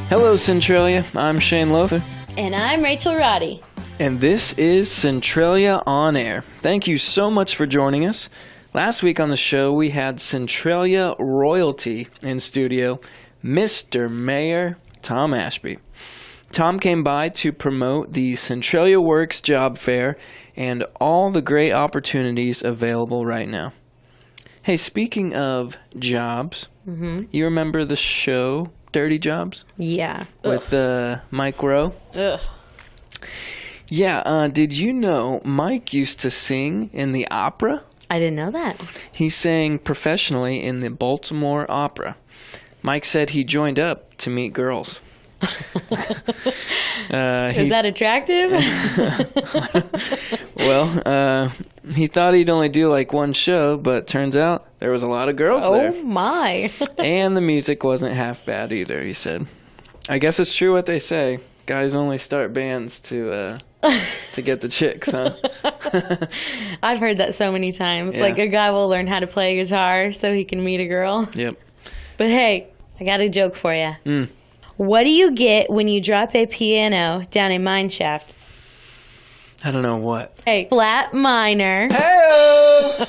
Hello, Centralia. I'm Shane Lofer. And I'm Rachel Roddy. And this is Centralia On Air. Thank you so much for joining us. Last week on the show, we had Centralia royalty in studio, Mr. Mayor Tom Ashby. Tom came by to promote the Centralia Works Job Fair and all the great opportunities available right now. Hey, speaking of jobs, you remember the show Dirty Jobs? Yeah. With Mike Rowe? Ugh. Yeah, did you know Mike used to sing in the opera? I didn't know that. He sang professionally in the Baltimore Opera. Mike said he joined up to meet girls. Is that attractive? Well, he thought he'd only do like one show, but turns out there was a lot of girls there. Oh, my. And the music wasn't half bad either, he said. I guess it's true what they say. Guys only start bands to get the chicks, huh? I've heard that so many times. Yeah. Like, a guy will learn how to play guitar so he can meet a girl. Yep. But hey, I got a joke for you. Mm. What do you get when you drop a piano down a mine shaft? I don't know what. A flat minor. Hey!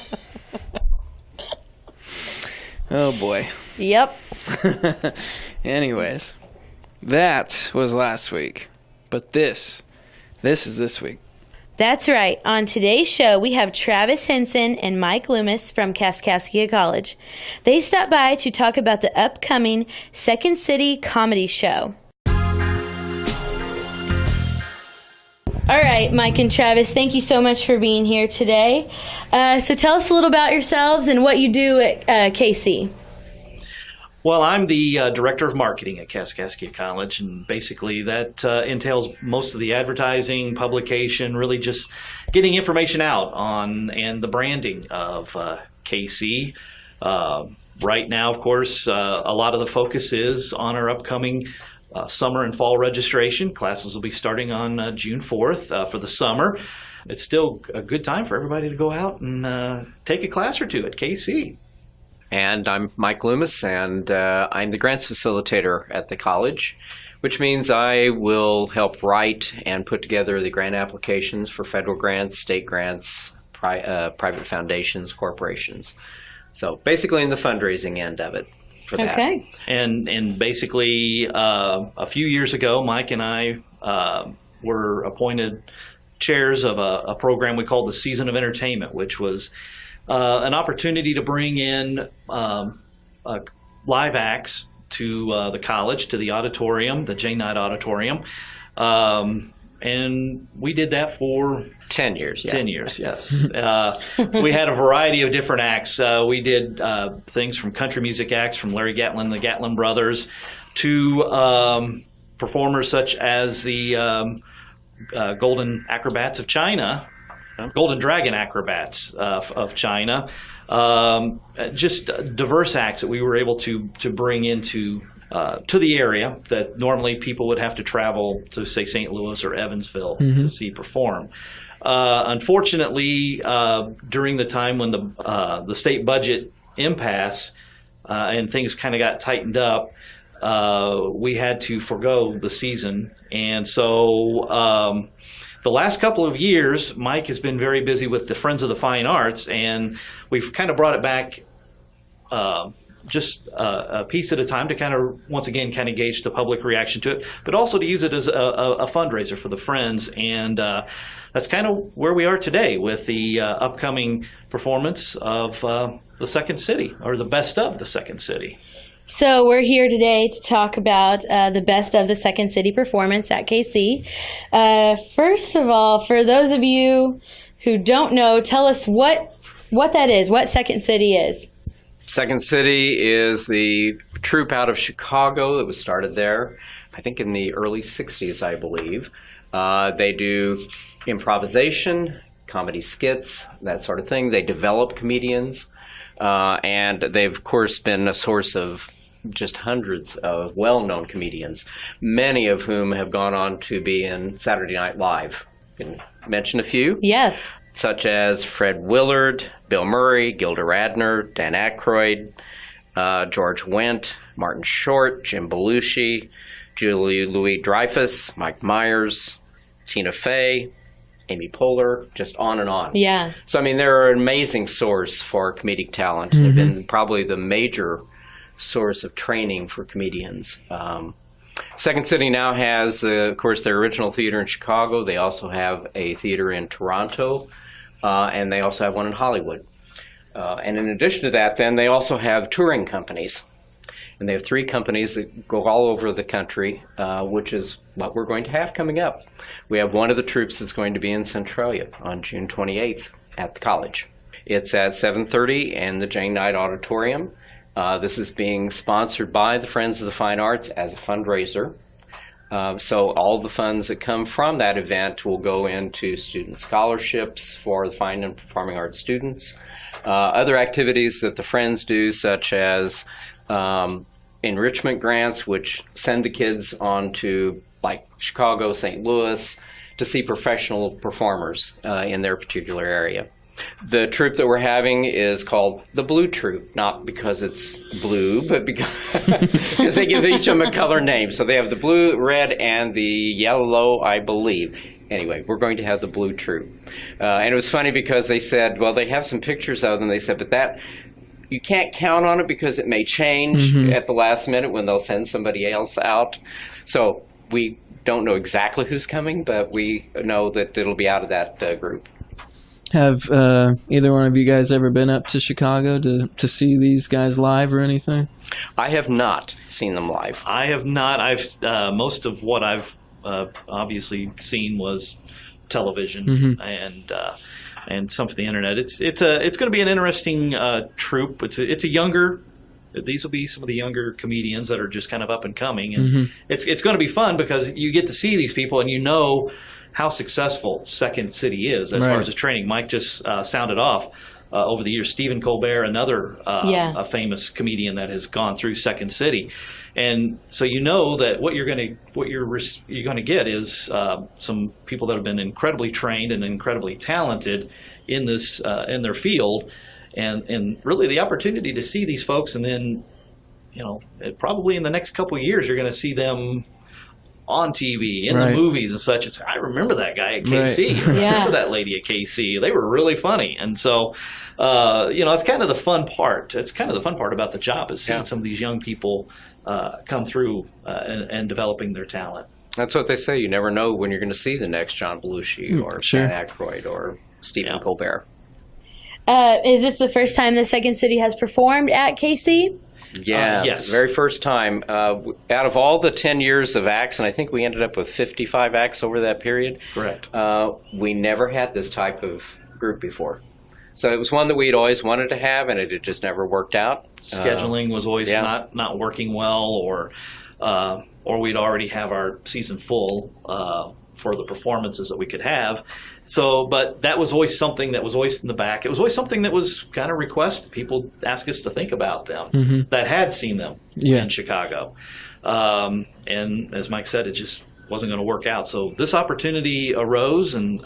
Oh, boy. Yep. Anyways, that was last week. But this is this week. That's right. On today's show, we have Travis Henson and Mike Loomis from Kaskaskia College. They stopped by to talk about the upcoming Second City comedy show. All right, Mike and Travis, thank you so much for being here today. So tell us a little about yourselves and what you do at KC. Well, I'm the director of marketing at Kaskaskia College, and basically that entails most of the advertising, publication, really just getting information out on and the branding of KC. Right now, of course, a lot of the focus is on our upcoming summer and fall registration. Classes will be starting on June 4th for the summer. It's still a good time for everybody to go out and take a class or two at KC. And I'm Mike Loomis, and I'm the grants facilitator at the college, which means I will help write and put together the grant applications for federal grants, state grants, private foundations, corporations. So basically in the fundraising end of it for that. Okay. And basically, a few years ago, Mike and I were appointed chairs of a program we called the Season of Entertainment, which was an opportunity to bring in live acts to the college, to the auditorium, the J-Knight Auditorium. And we did that for 10 years. Yeah. 10 years, yes. We had a variety of different acts. We did things from country music acts from Larry Gatlin, the Gatlin Brothers, to performers such as the Golden Acrobats of China, Golden Dragon Acrobats of China, just diverse acts that we were able to bring into to the area that normally people would have to travel to, say, St. Louis or Evansville to see perform. Unfortunately, during the time when the state budget impasse and things kind of got tightened up, we had to forego the season, and so. The last couple of years, Mike has been very busy with the Friends of the Fine Arts, and we've kind of brought it back just a piece at a time to kind of, once again, kind of gauge the public reaction to it, but also to use it as a fundraiser for the Friends. And that's kind of where we are today with the upcoming performance of the Second City, or the best of the Second City. So we're here today to talk about the best of the Second City performance at KC. First of all, for those of you who don't know, tell us what that is, what Second City is. Second City is the troupe out of Chicago that was started there, I think in the early 60s, I believe. They do improvisation, comedy skits, that sort of thing. They develop comedians, and they've, of course, been a source of just hundreds of well-known comedians, many of whom have gone on to be in Saturday Night Live. Can mention a few? Yes. Such as Fred Willard, Bill Murray, Gilda Radner, Dan Aykroyd, George Wendt, Martin Short, Jim Belushi, Julie Louis-Dreyfus, Mike Myers, Tina Fey, Amy Poehler, just on and on. Yeah. So, I mean, they're an amazing source for comedic talent. They've been probably the major source of training for comedians. Second City now has, of course, their original theater in Chicago. They also have a theater in Toronto, and they also have one in Hollywood. And in addition to that, then, they also have touring companies. And they have 3 companies that go all over the country, which is what we're going to have coming up. We have one of the troops that's going to be in Centralia on June 28th at the college. It's at 7:30 in the Jane Knight Auditorium. This is being sponsored by the Friends of the Fine Arts as a fundraiser. So all the funds that come from that event will go into student scholarships for the fine and performing arts students. Other activities that the Friends do, such as enrichment grants, which send the kids on to like Chicago, St. Louis, to see professional performers in their particular area. The troupe that we're having is called the Blue Troupe, not because it's blue, but because they give each of them a color name. So they have the blue, red, and the yellow, I believe. Anyway, we're going to have the Blue Troupe. And it was funny because they said, well, they have some pictures of them. They said, but that, you can't count on it because it may change at the last minute when they'll send somebody else out. So we don't know exactly who's coming, but we know that it'll be out of that group. Have either one of you guys ever been up to Chicago to see these guys live or anything? I have not seen them live. I have not. Most of what I've obviously seen was television and some of the internet. It's going to be an interesting troupe. It's a younger. These will be some of the younger comedians that are just kind of up and coming, and it's going to be fun because you get to see these people and you know how successful Second City is as far as the training. Mike just sounded off over the years. Stephen Colbert, another a famous comedian that has gone through Second City, and so you know that what you're going to get is some people that have been incredibly trained and incredibly talented in this in their field, and really the opportunity to see these folks, and then probably in the next couple of years you're going to see them on TV, in the movies and such. I remember that guy at KC. I remember that lady at KC. They were really funny. And so, it's kind of the fun part. It's kind of the fun part about the job is seeing some of these young people come through and developing their talent. That's what they say. You never know when you're going to see the next John Belushi or Dan Aykroyd or Stephen Colbert. Is this the first time the Second City has performed at KC? Yeah, it's the very first time. Out of all the 10 years of acts, and I think we ended up with 55 acts over that period. Correct. We never had this type of group before. So it was one that we'd always wanted to have, and it had just never worked out. Scheduling was always not working well, or we'd already have our season full for the performances that we could have. So, but that was always something that was always in the back. It was always something that was kind of requested. People asked us to think about them that had seen them in Chicago. And as Mike said, it just wasn't going to work out. So this opportunity arose, and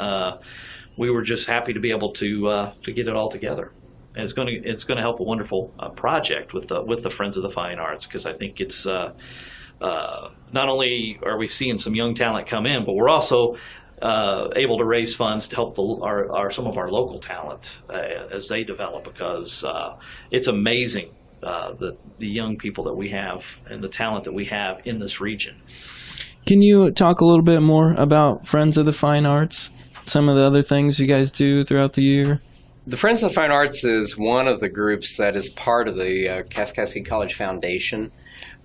we were just happy to be able to get it all together. And it's going to help a wonderful project with the Friends of the Fine Arts, because I think it's not only are we seeing some young talent come in, but we're also able to raise funds to help some of our local talent as they develop, because it's amazing the young people that we have and the talent that we have in this region. Can you talk a little bit more about Friends of the Fine Arts? Some of the other things you guys do throughout the year? The Friends of the Fine Arts is one of the groups that is part of the Kaskaskia College Foundation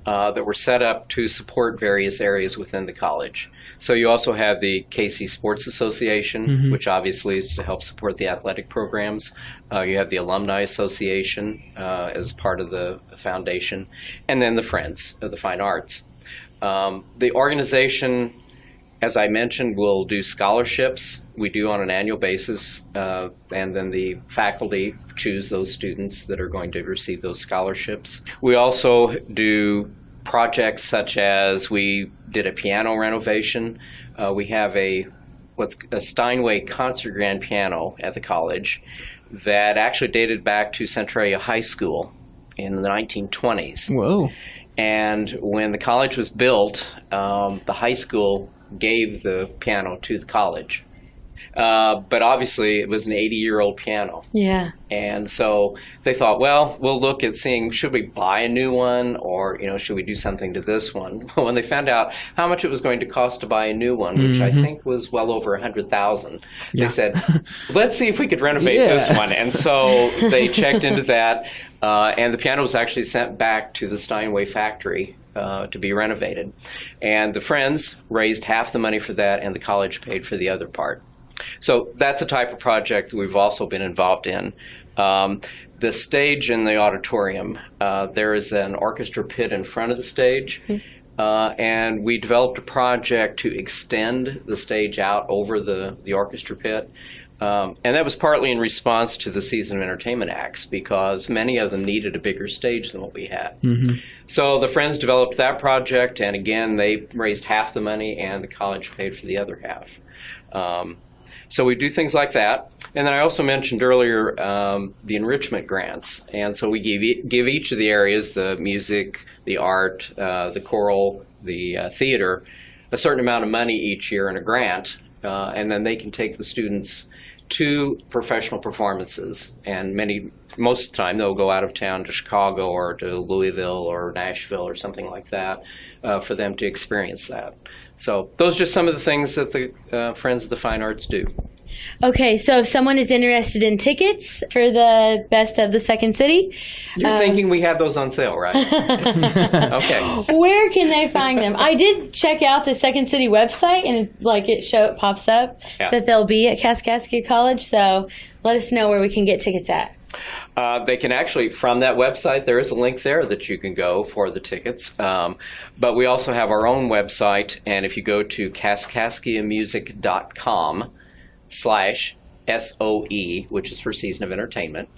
that were set up to support various areas within the college. So you also have the KC Sports Association, which obviously is to help support the athletic programs. You have the Alumni Association as part of the foundation, and then the Friends of the Fine Arts. The organization, as I mentioned, will do scholarships. We do on an annual basis, and then the faculty choose those students that are going to receive those scholarships. We also do projects such as we did a piano renovation. We have a Steinway concert grand piano at the college that actually dated back to Centralia High School in the 1920s. Whoa. And when the college was built, the high school gave the piano to the college. But obviously, it was an 80-year-old piano. Yeah. And so they thought, well, we'll look at seeing, should we buy a new one, or, should we do something to this one? When they found out how much it was going to cost to buy a new one, which I think was well over $100,000, they said, let's see if we could renovate this one. And so they checked into that, and the piano was actually sent back to the Steinway factory to be renovated. And the friends raised half the money for that, and the college paid for the other part. So that's a type of project that we've also been involved in. The stage in the auditorium, there is an orchestra pit in front of the stage, and we developed a project to extend the stage out over the orchestra pit. And that was partly in response to the season of entertainment acts, because many of them needed a bigger stage than what we had. So the friends developed that project, and again, they raised half the money, and the college paid for the other half. So we do things like that. And then I also mentioned earlier the enrichment grants. And so we give each of the areas, the music, the art, the choral, the theater, a certain amount of money each year in a grant. And then they can take the students to professional performances. And most of the time they'll go out of town to Chicago or to Louisville or Nashville or something like that for them to experience that. So those are just some of the things that the Friends of the Fine Arts do. Okay, so if someone is interested in tickets for the Best of the Second City... You're thinking we have those on sale, right? Okay. Where can they find them? I did check out the Second City website, and it pops up that they'll be at Kaskaskia College, so let us know where we can get tickets at. They can actually, from that website, there is a link there that you can go for the tickets. But we also have our own website, and if you go to kaskaskiamusic.com/SOE, which is for Season of Entertainment,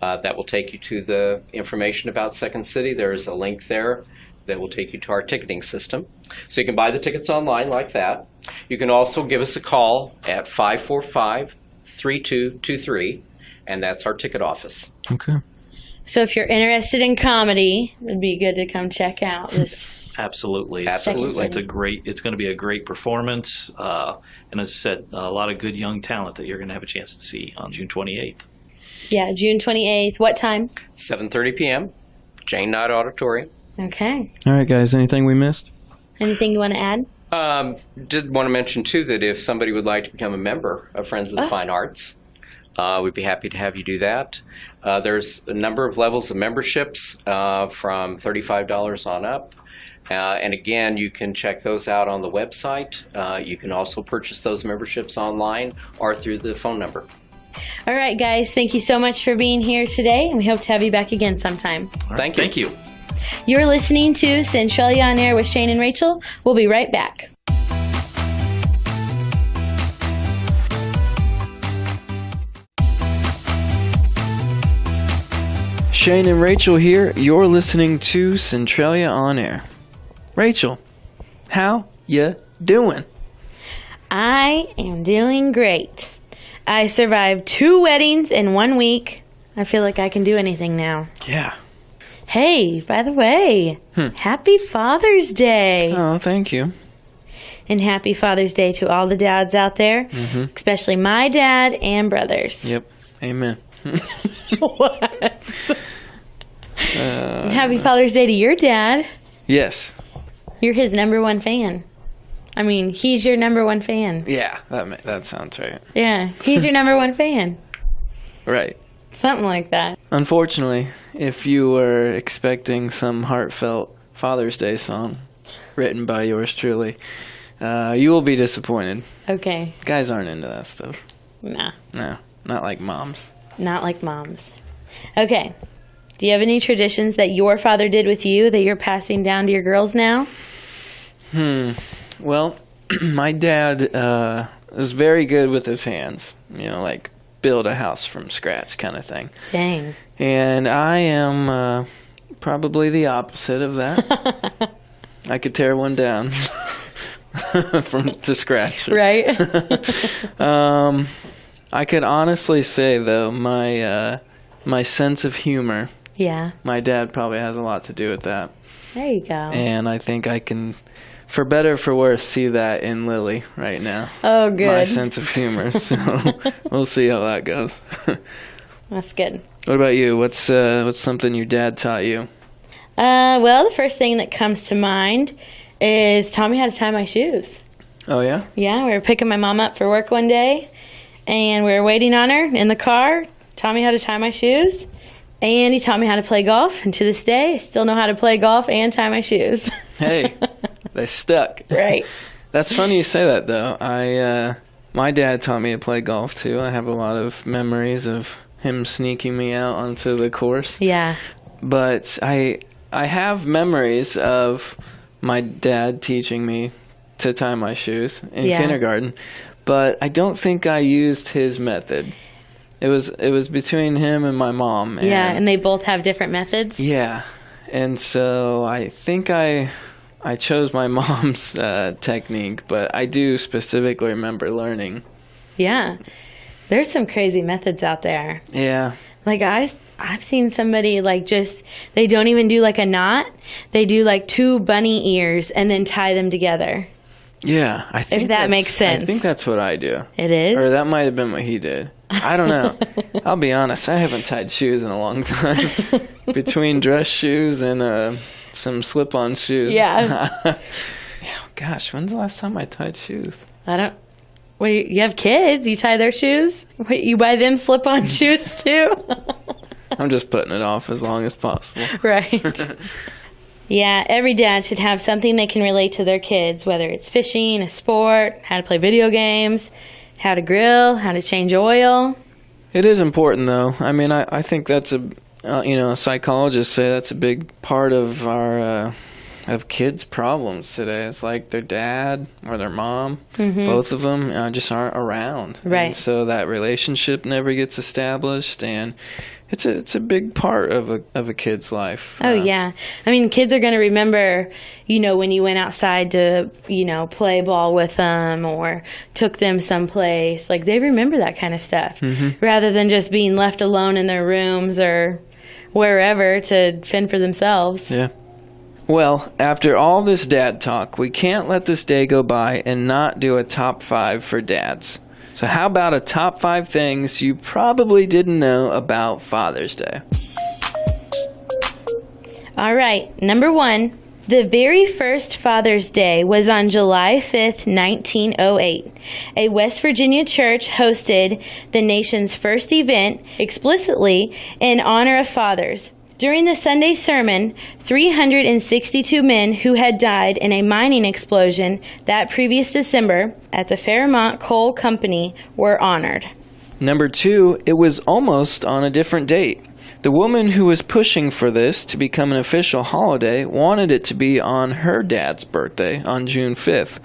that will take you to the information about Second City. There's a link there that will take you to our ticketing system. So you can buy the tickets online like that. You can also give us a call at 545-3223. And that's our ticket office. Okay. So if you're interested in comedy, it would be good to come check out this. Absolutely. It's going to be a great performance. And as I said, a lot of good young talent that you're going to have a chance to see on June 28th. Yeah, June 28th. What time? 7:30 p.m., Jane Knight Auditorium. Okay. All right, guys. Anything we missed? Anything you want to add? Did want to mention, too, that if somebody would like to become a member of Friends of the Fine Arts, we'd be happy to have you do that. There's a number of levels of memberships from $35 on up. And again, you can check those out on the website. You can also purchase those memberships online or through the phone number. All right, guys. Thank you so much for being here today, and we hope to have you back again sometime. Right, thank you. You're listening to Centralia on Air with Shane and Rachel. We'll be right back. Shane and Rachel here. You're listening to Centralia on Air. Rachel, how ya doing? I am doing great. I survived 2 weddings in 1 week. I feel like I can do anything now. Yeah. Hey, by the way, Happy Father's Day. Oh, thank you. And happy Father's Day to all the dads out there, especially my dad and brothers. Yep. Amen. What? Happy Father's Day to your dad. Yes. You're his number 1 fan. I mean, he's your number 1 fan. Yeah, that sounds right. Yeah, he's your number 1 fan. Right. Something like that. Unfortunately, if you were expecting some heartfelt Father's Day song written by yours truly, you will be disappointed. Okay. Guys aren't into that stuff. Nah. No, not like moms. Not like moms. Okay. Do you have any traditions that your father did with you that you're passing down to your girls now? Well, my dad was very good with his hands. Like build a house from scratch kind of thing. Dang. And I am probably the opposite of that. I could tear one down to scratch. Right. I could honestly say, though, my sense of humor, yeah. my dad probably has a lot to do with that. There you go. And I think I can, for better or for worse, see that in Lily right now. Oh, good. My sense of humor. So we'll see how that goes. That's good. What about you? What's something your dad taught you? Well, the first thing that comes to mind is taught me how to tie my shoes. Oh, yeah? Yeah, we were picking my mom up for work one day, and we were waiting on her in the car. Taught me how to tie my shoes, and he taught me how to play golf. And to this day, I still know how to play golf and tie my shoes. Hey, they stuck. Right. That's funny you say that, though. My dad taught me to play golf, too. I have a lot of memories of him sneaking me out onto the course. Yeah. But I have memories of my dad teaching me to tie my shoes in kindergarten, but I don't think I used his method. It was between him and my mom. And they both have different methods. Yeah, and so I think I chose my mom's technique, but I do specifically remember learning. Yeah, there's some crazy methods out there. Yeah. Like I've seen somebody they don't even do like a knot. They do like 2 bunny ears and then tie them together. Yeah, I think if that makes sense. I think that's what I do. It is? Or that might have been what he did. I don't know. I'll be honest, I haven't tied shoes in a long time. Between dress shoes and some slip-on shoes. Yeah. Yeah. Gosh, when's the last time I tied shoes? Wait, you have kids? You tie their shoes? Wait, you buy them slip-on shoes too? I'm just putting it off as long as possible. Right. Yeah, every dad should have something they can relate to their kids, whether it's fishing, a sport, how to play video games, how to grill, how to change oil. It is important, though. I mean, I think that's psychologists say that's a big part of our of kids' problems today. It's like their dad or their mom, both of them just aren't around. Right. And so that relationship never gets established, and it's a big part of a kid's life. Oh, yeah. I mean, kids are going to remember, when you went outside to, play ball with them or took them someplace. Like, they remember that kind of stuff rather than just being left alone in their rooms or wherever to fend for themselves. Yeah. Well, after all this dad talk, we can't let this day go by and not do a top 5 for dads. So how about a top 5 things you probably didn't know about Father's Day? All right, number 1, the very first Father's Day was on July 5th, 1908. A West Virginia church hosted the nation's first event explicitly in honor of fathers. During the Sunday sermon, 362 men who had died in a mining explosion that previous December at the Fairmont Coal Company were honored. Number 2, it was almost on a different date. The woman who was pushing for this to become an official holiday wanted it to be on her dad's birthday on June 5th.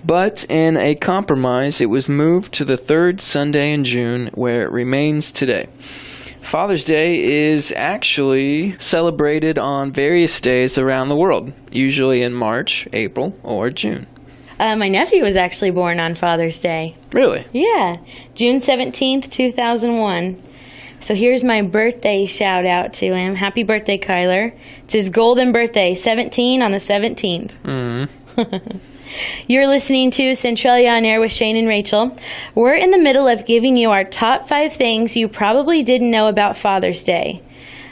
But in a compromise, it was moved to the 3rd Sunday in June, where it remains today. Father's Day is actually celebrated on various days around the world, usually in March, April, or June. My nephew was actually born on Father's Day. Really? Yeah, June 17th, 2001. So here's my birthday shout out to him. Happy birthday, Kyler. It's his golden birthday, 17 on the 17th. You're listening to Centralia on Air with Shane and Rachel. We're in the middle of giving you our top 5 things you probably didn't know about Father's Day.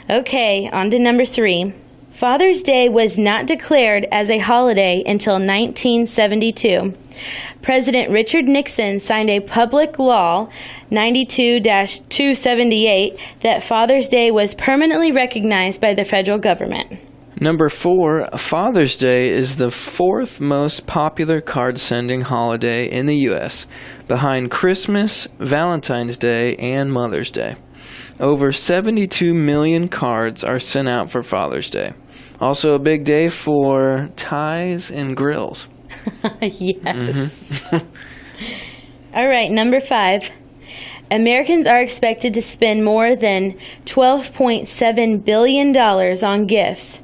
Okay, on to number 3. Father's Day was not declared as a holiday until 1972. President Richard Nixon signed a public law, 92-278, that Father's Day was permanently recognized by the federal government. Number 4, Father's Day is the 4th most popular card-sending holiday in the U.S., behind Christmas, Valentine's Day, and Mother's Day. Over 72 million cards are sent out for Father's Day. Also a big day for ties and grills. Yes. All right, number 5. Americans are expected to spend more than $12.7 billion on gifts.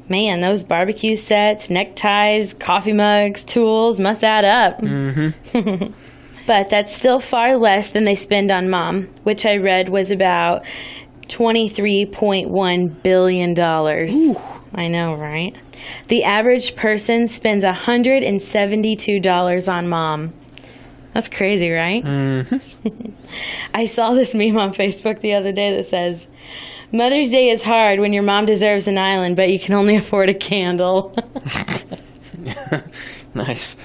Man, those barbecue sets, neckties, coffee mugs, tools must add up. But that's still far less than they spend on Mom, which I read was about $23.1 billion. Ooh. I know, right? The average person spends $172 on mom. That's crazy, right? Mm-hmm. I saw this meme on Facebook the other day that says, Mother's Day is hard when your mom deserves an island, but you can only afford a candle. Nice.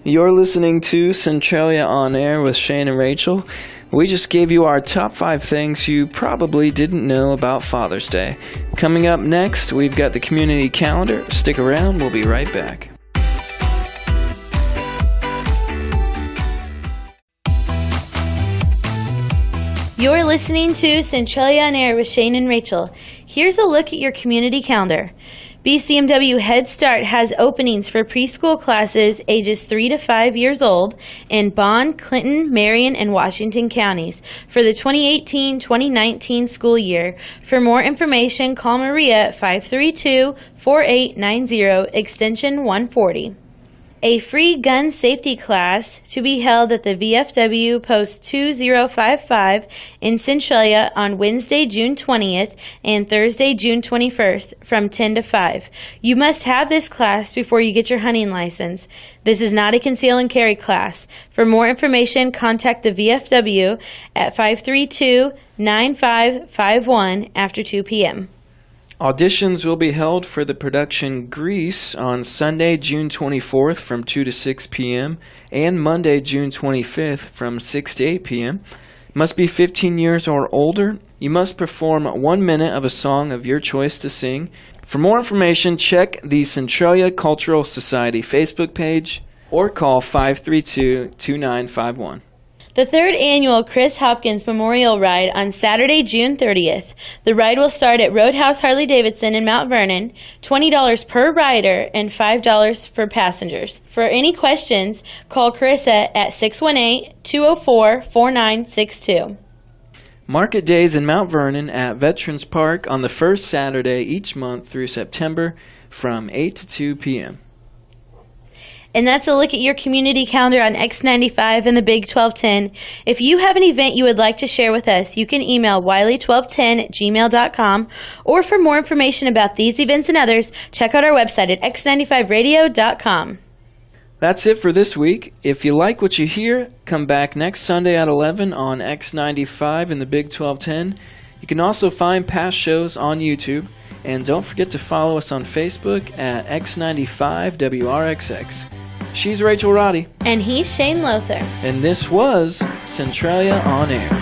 You're listening to Centralia On Air with Shane and Rachel. We just gave you our top 5 things you probably didn't know about Father's Day. Coming up next, we've got the community calendar. Stick around, we'll be right back. You're listening to Centralia On Air with Shane and Rachel. Here's a look at your community calendar. BCMW Head Start has openings for preschool classes ages 3 to 5 years old in Bond, Clinton, Marion, and Washington counties for the 2018-2019 school year. For more information, call Maria at 532-4890, extension 140. A free gun safety class to be held at the VFW Post 2055 in Centralia on Wednesday, June 20th and Thursday, June 21st from 10 to 5. You must have this class before you get your hunting license. This is not a conceal and carry class. For more information, contact the VFW at 532-9551 after 2 p.m. Auditions will be held for the production Grease on Sunday, June 24th from 2 to 6 p.m. and Monday, June 25th from 6 to 8 p.m. Must be 15 years or older. You must perform 1 minute of a song of your choice to sing. For more information, check the Centralia Cultural Society Facebook page or call 532-2951. The third annual Chris Hopkins Memorial Ride on Saturday, June 30th. The ride will start at Roadhouse Harley-Davidson in Mount Vernon, $20 per rider and $5 for passengers. For any questions, call Carissa at 618-204-4962. Market days in Mount Vernon at Veterans Park on the first Saturday each month through September from 8 to 2 p.m. And that's a look at your community calendar on X95 and the Big 1210. If you have an event you would like to share with us, you can email wiley1210@gmail.com. Or for more information about these events and others, check out our website at x95radio.com. That's it for this week. If you like what you hear, come back next Sunday at 11 on X95 and the Big 1210. You can also find past shows on YouTube. And don't forget to follow us on Facebook at X95WRXX. She's Rachel Roddy. And he's Shane Lothar. And this was Centralia On Air.